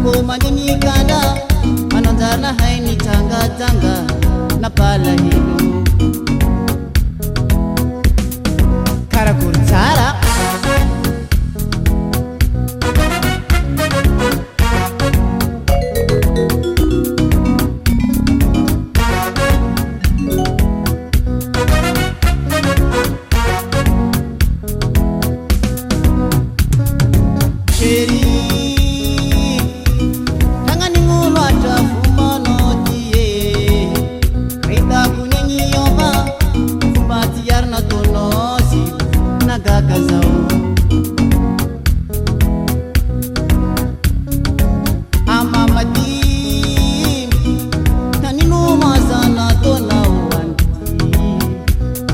sakomandinikanda manonjana haini tanga na palahino karakory tsara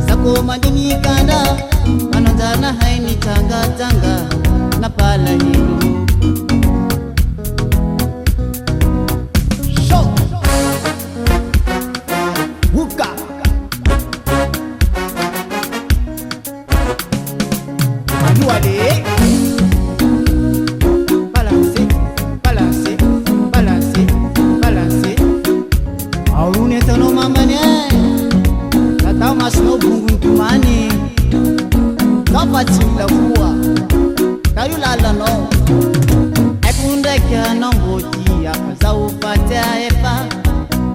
sakomandinikanda manonjana haini tanga na palahino Wuka Anuade Balance Aurune tono mamane Tatau masno bungun tumani Kapati la fua Tayu lala no Ekunda kya nomboti Apaza upate aepa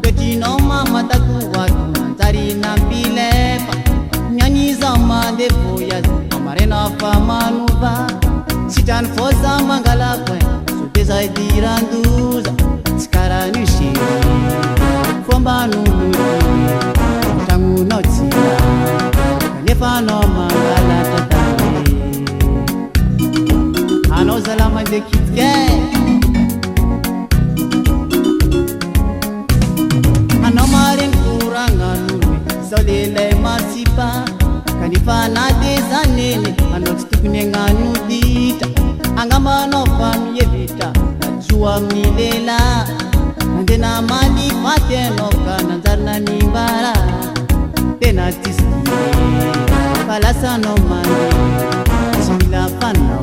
Betino mama takuwa Tari na bilepa Nyanyi zama devoya Amarena fa manuva Sitan fosa mangala kwen Suteza diranduza Skara nushi Fomba nungu Tangu notia Kanefa no mangala tatame Ano zalama de kitke Ano marin kuranga nungu Solile masipa Kanifa na dezanene Ano stukune nganu dita Angama no famye vita Najua milela Nandena mani fateno Kananzarna nimbara Tena tiski Palasa no mani Simila fana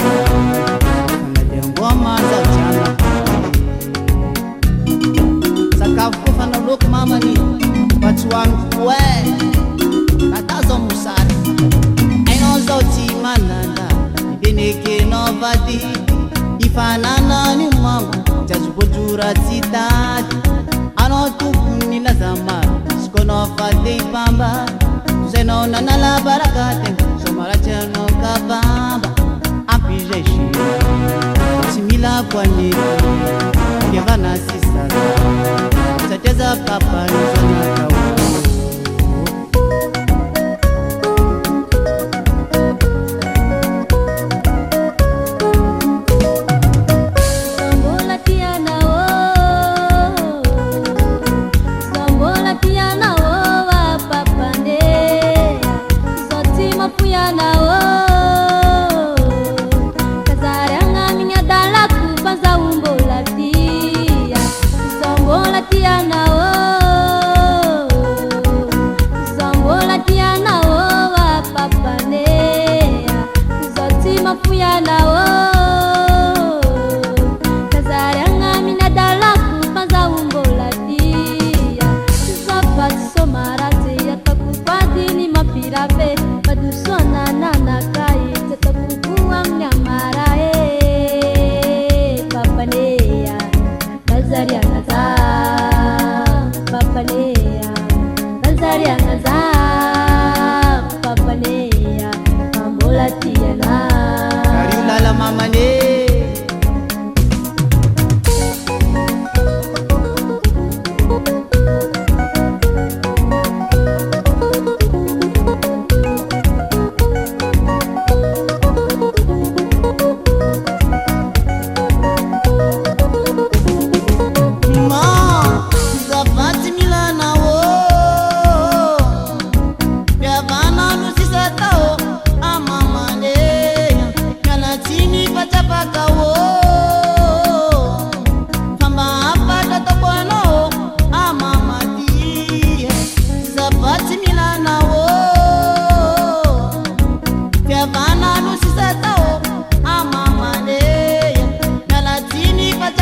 Kanadengwa maza uchana Sakafu fana luk mamani Pachuan kwe Natazo musari Aino zauti mananda Ibeneke no vadi Ifanana ni mama Jazubojura titati Ano tukuni lazama Sikono fade pamba Zeno nanala barakate Somara cheno kabamba Ampijeshi Simila kwa nito Kevana sisara Tateza papa Nizana kawo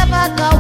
Baka